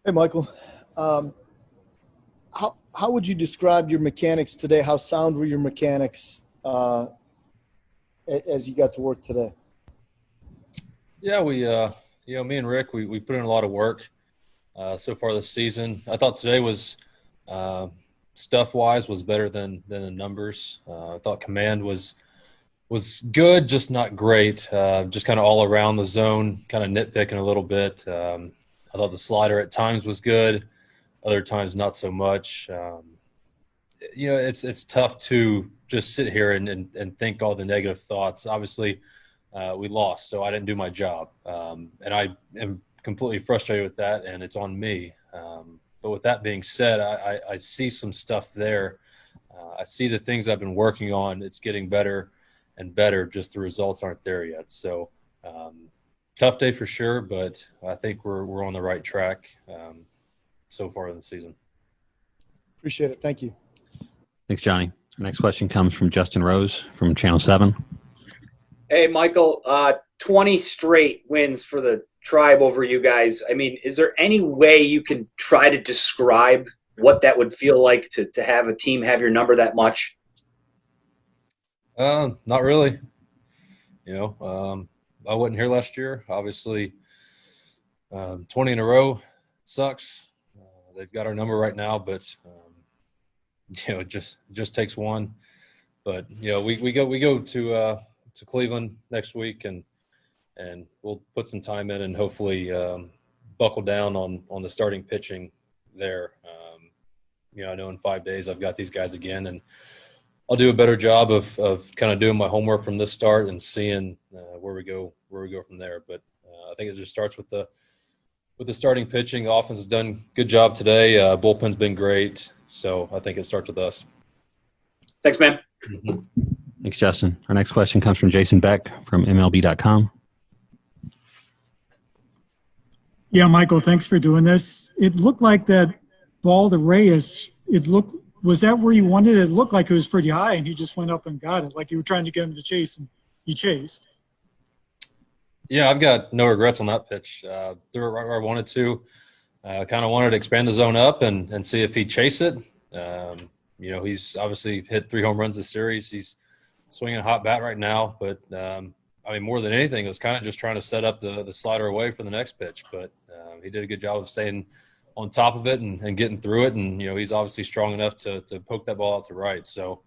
Hey, Michael. Um, how would you describe your mechanics today? How sound were your mechanics as you got to work today? Yeah, me and Rick, we put in a lot of work so far this season. I thought today was uh, stuff wise was better than the numbers. I thought command was good, just not great. Just kind of all around the zone, kind of nitpicking a little bit. I thought the slider at times was good, other times not so much. It's tough to just sit here and think all the negative thoughts. Obviously, we lost, so I didn't do my job, and I am completely frustrated with that, and it's on me. But with that being said, I see some stuff there. I see the things I've been working on. It's getting better and better. Just the results aren't there yet. So tough day for sure, but I think we're on the right track so far in the season. Appreciate it. Thank you. Thanks, Johnny. Our next question comes from Justin Rose from Channel 7. Hey, Michael, 20 straight wins for the Tribe over you guys. I mean, is there any way you can try to describe what that would feel like to have a team have your number that much? Not really. I wasn't here last year. Obviously, 20 in a row sucks. They've got our number right now, but it just takes one. But we go to Cleveland next week, and we'll put some time in and hopefully buckle down on the starting pitching there. I know in 5 days I've got these guys again, and I'll do a better job of kind of doing my homework from this start and seeing where we go from there. But I think it just starts with the starting pitching. The offense has done a good job today. Bullpen's been great, so I think it starts with us. Thanks, man. Mm-hmm. Thanks, Justin. Our next question comes from Jason Beck from MLB.com. Yeah, Michael, thanks for doing this. It looked like that ball to Reyes, was that where you wanted it? It looked like it was pretty high, and he just went up and got it, like you were trying to get him to chase, and he chased. Yeah, I've got no regrets on that pitch. Threw it right where I wanted to. Kind of wanted to expand the zone up and see if he'd chase it. He's obviously hit 3 home runs this series. He's swinging a hot bat right now, but more than anything, it was kind of just trying to set up the slider away for the next pitch. But he did a good job of staying on top of it and getting through it. And he's obviously strong enough to poke that ball out to right. So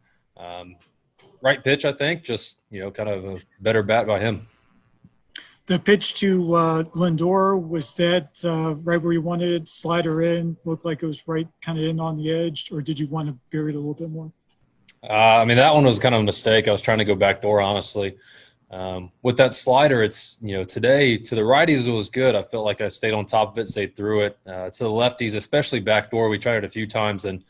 right pitch, I think. Just kind of a better bat by him. The pitch to Lindor, was that right where you wanted it? Slider in, looked like it was right kind of in on the edge, or did you want to bury it a little bit more? That one was kind of a mistake. I was trying to go backdoor, honestly. With that slider, it's, today to the righties, it was good. I felt like I stayed on top of it, stayed through it. To the lefties, especially backdoor, we tried it a few times, and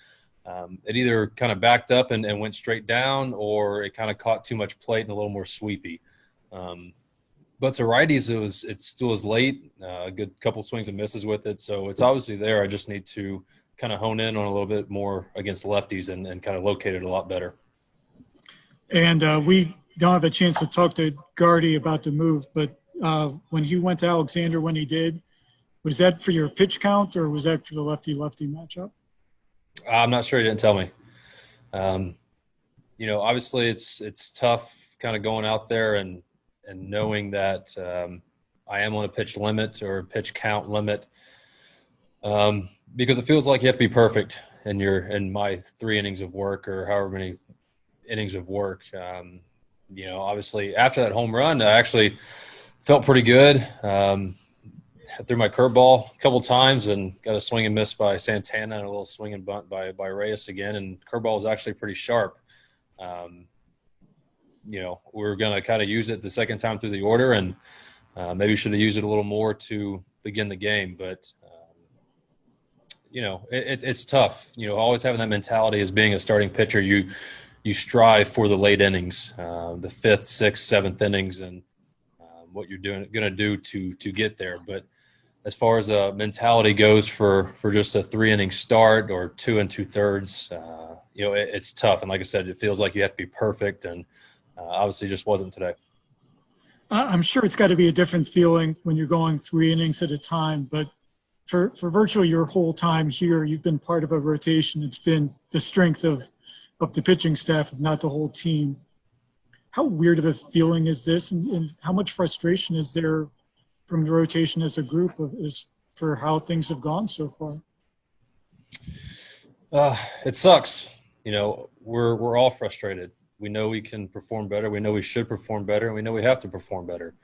it either kind of backed up and went straight down, or it kind of caught too much plate and a little more sweepy. But to righties, it still was late, a good couple swings and misses with it. So it's obviously there. I just need to kind of hone in on a little bit more against lefties and kind of locate it a lot better. And we don't have a chance to talk to Gardy about the move, but when he went to Alexander, when he did, was that for your pitch count, or was that for the lefty-lefty matchup? I'm not sure. He didn't tell me. Obviously it's tough kind of going out there and knowing that I am on a pitch limit or pitch count limit, because it feels like you have to be perfect in my 3 innings of work or however many innings of work. Obviously after that home run, I actually felt pretty good. I threw my curveball a couple times and got a swing and miss by Santana and a little swing and bunt by Reyes again. And curveball was actually pretty sharp. We're going to kind of use it the second time through the order, and maybe should have used it a little more to begin the game. But, it's tough. Always having that mentality as being a starting pitcher, you strive for the late innings, the 5th, 6th, 7th innings, and what you're going to do to get there. But as far as a mentality goes for just a 3-inning start or 2 2/3, it's tough. And like I said, it feels like you have to be perfect, and obviously just wasn't today. I'm sure it's got to be a different feeling when you're going 3 innings at a time, but for virtually your whole time here, you've been part of a rotation. It's been the strength of the pitching staff, if not the whole team. How weird of a feeling is this, and how much frustration is there from the rotation as a group for how things have gone so far? It sucks. You know, we're all frustrated. We know we can perform better. We know we should perform better, and we know we have to perform better.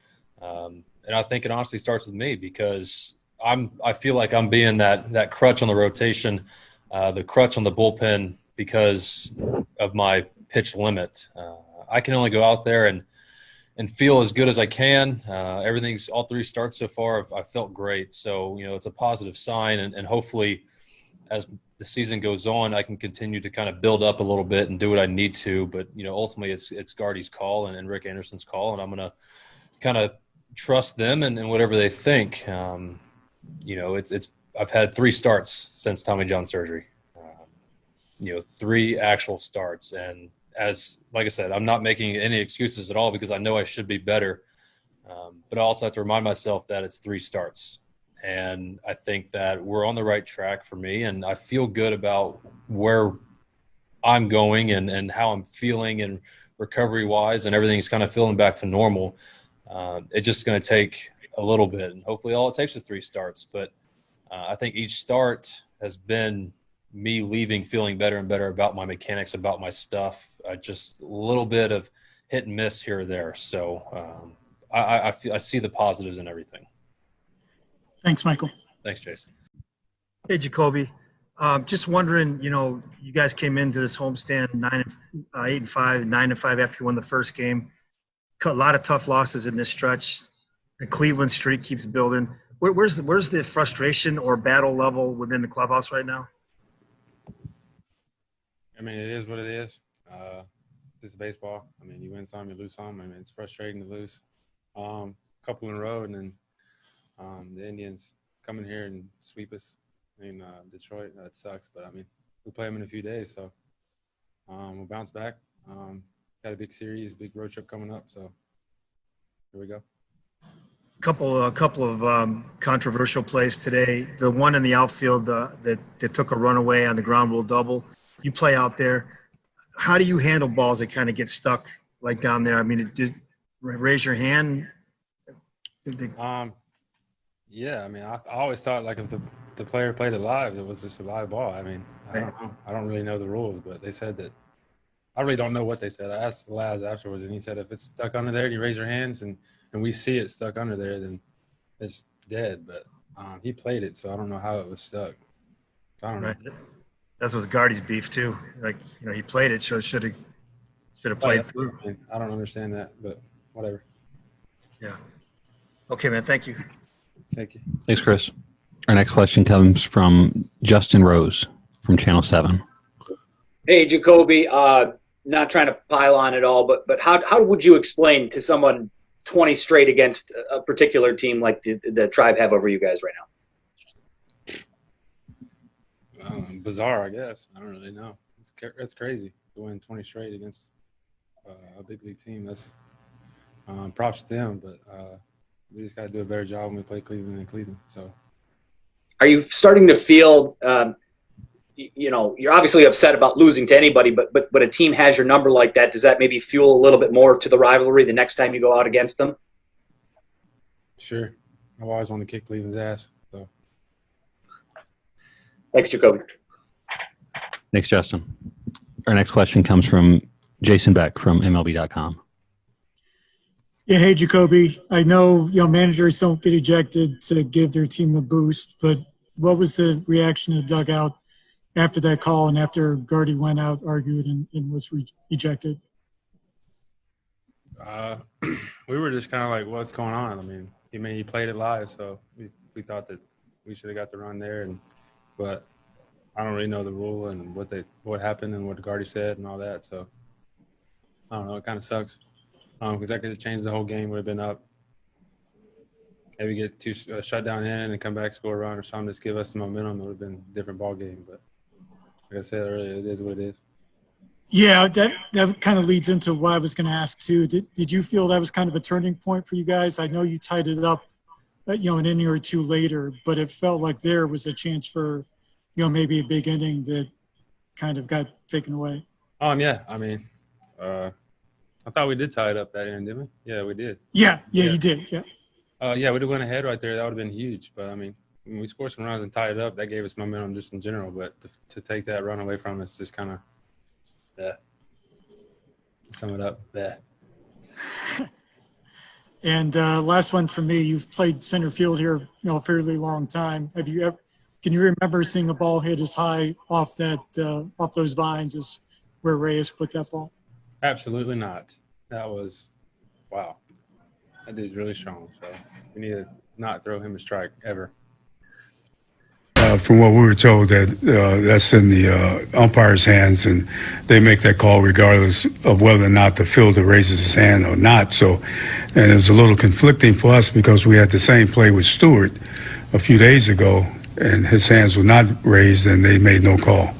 And I think it honestly starts with me, because I feel like I'm being that crutch on the rotation, the crutch on the bullpen because of my pitch limit. I can only go out there and feel as good as I can. All 3 starts so far, I've felt great. So, you know, it's a positive sign, and hopefully as the season goes on, I can continue to kind of build up a little bit and do what I need to. But, you know, ultimately it's Gardy's call and Rick Anderson's call, and I'm going to kind of trust them and whatever they think. You know, I've had 3 starts since Tommy John surgery. You know, 3 actual starts, and like I said, I'm not making any excuses at all, because I know I should be better. But I also have to remind myself that it's 3 starts. And I think that we're on the right track for me, and I feel good about where I'm going and how I'm feeling, and recovery-wise, and everything's kind of feeling back to normal. It's just going to take a little bit, and hopefully all it takes is 3 starts. But I think each start has been me leaving feeling better and better about my mechanics, about my stuff. Just a little bit of hit and miss here or there. So I see the positives in everything. Thanks, Michael. Thanks, Jason. Hey, JaCoby. Just wondering, you know, you guys came into this homestand 8-5, 9-5 after you won the first game. A lot of tough losses in this stretch. The Cleveland streak keeps building. Where's the frustration or battle level within the clubhouse right now? I mean, it is what it is. This is baseball. I mean, you win some, you lose some. I mean, it's frustrating to lose a couple in a row, and then the Indians come in here and sweep us in Detroit. That sucks, but I mean, we play them in a few days, so we'll bounce back. Got a big series, big road trip coming up, so here we go. A couple of controversial plays today. The one in the outfield that took a runaway on the ground rule double. You play out there. How do you handle balls that kind of get stuck like down there? I mean, raise your hand. Yeah, I mean, I always thought, like, if the player played it live, it was just a live ball. I mean, I don't really know the rules, but they said that. I really don't know what they said. I asked Laz afterwards, and he said if it's stuck under there and you raise your hands and we see it stuck under there, then it's dead. But he played it, so I don't know how it was stuck. So I don't know. That was Gardy's beef too. Like, you know, he played it, so it should have played through. I don't understand that, but whatever. Yeah. Okay, man. Thank you. Thank you. Thanks, Chris. Our next question comes from Justin Rose from Channel 7. Hey, JaCoby. Not trying to pile on at all, but how would you explain to someone 20 straight against a particular team like the Tribe have over you guys right now? Bizarre, I guess. I don't really know. It's crazy to win 20 straight against a big league team. That's props to them, but we just got to do a better job when we play Cleveland and Cleveland. So, are you starting to feel? You know, you're obviously upset about losing to anybody, but a team has your number like that. Does that maybe fuel a little bit more to the rivalry the next time you go out against them? Sure. I've always wanted to kick Cleveland's ass. So. Thanks, JaCoby. Thanks, Justin. Our next question comes from Jason Beck from MLB.com. Yeah, hey, JaCoby. I know, managers don't get ejected to give their team a boost, but what was the reaction of the dugout after that call and after Gardy went out, argued, and was ejected? We were just kind of like, what's going on? I mean, he played it live, so we thought that we should have got the run there, but I don't really know the rule and what happened and what Gardy said and all that. So I don't know. It kind of sucks because that could have changed the whole game. Would have been up. Maybe get 2 shut down in and come back, score a run or something. Just give us some momentum. It would have been a different ball game. But like I said earlier, it is what it is. Yeah, that kind of leads into what I was going to ask too. Did you feel that was kind of a turning point for you guys? I know you tied it up an inning or two later, but it felt like there was a chance for, maybe a big inning that kind of got taken away. Yeah. I mean, I thought we did tie it up that end, didn't we? Yeah, we did. Yeah, you did. Yeah. Yeah, we'd have went ahead right there. That would have been huge. But I mean, when we scored some runs and tied it up, that gave us momentum just in general. But to take that run away from us, just kind of, to sum it up, And last one for me, you've played center field here, a fairly long time. Can you remember seeing a ball hit as high off those vines as where Reyes put that ball? Absolutely not. That was, wow. That dude's really strong. So we need to not throw him a strike ever. From what we were told, that's in the umpire's hands, and they make that call regardless of whether or not the fielder raises his hand or not. So, and it was a little conflicting for us because we had the same play with Stewart a few days ago, and his hands were not raised, and they made no call.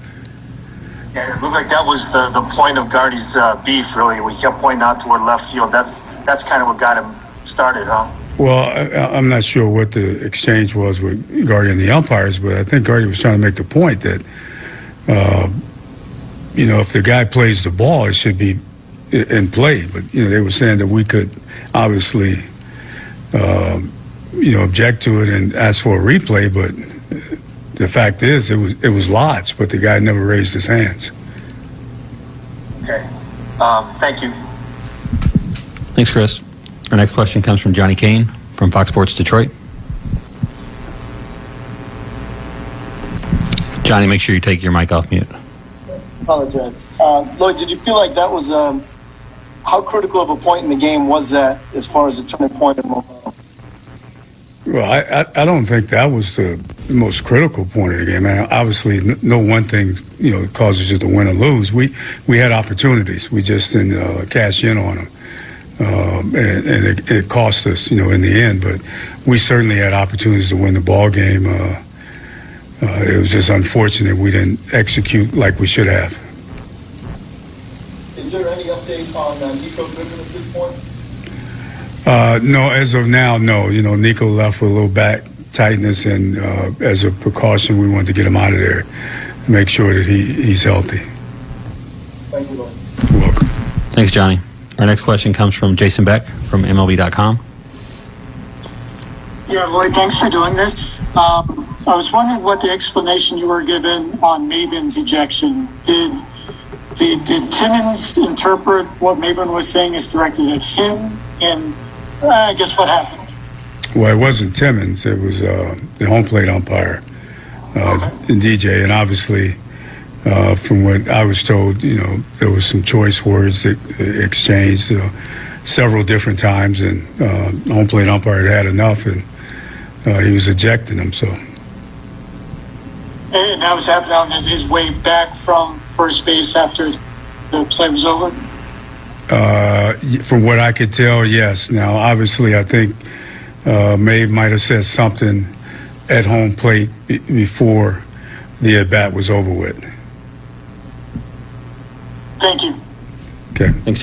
Yeah, it looked like that was the point of Gardy's beef, really. We kept pointing out toward left field. That's kind of what got him started, huh? Well, I'm not sure what the exchange was with Gardy and the umpires, but I think Gardy was trying to make the point that, if the guy plays the ball, it should be in play. But, they were saying that we could obviously, object to it and ask for a replay, but the fact is it was lodged, but the guy never raised his hands. Okay. Thank you. Thanks, Chris. Our next question comes from Johnny Kane from Fox Sports Detroit. Johnny, make sure you take your mic off mute. Apologize. Lloyd, did you feel like that was how critical of a point in the game was that as far as the turning point in momentum? Well, I don't think that was the most critical point of the game. And obviously, no one thing causes you to win or lose. We had opportunities. We just didn't cash in on them. And it cost us, in the end. But we certainly had opportunities to win the ball game. It was just unfortunate we didn't execute like we should have. Is there any update on Nico Goodman at this point? No, as of now, no. Nico left with a little back tightness, and as a precaution, we wanted to get him out of there, make sure that he's healthy. Thank you, Lloyd. You're welcome. Thanks, Johnny. Our next question comes from Jason Beck from MLB.com. Yeah, Lloyd, thanks for doing this. I was wondering what the explanation you were given on Maben's ejection. Did Timmons interpret what Maben was saying as directed at him? And I guess what happened? Well, it wasn't Timmons. It was the home plate umpire, DJ. And obviously, from what I was told, there was some choice words exchanged several different times, and the home plate umpire had enough, and he was ejecting him. So. And that was happening on his way back from first base after the play was over? From what I could tell, yes. Now, obviously, I think Mabe might have said something at home plate before the at-bat was over with. Thank you. Okay. Thanks,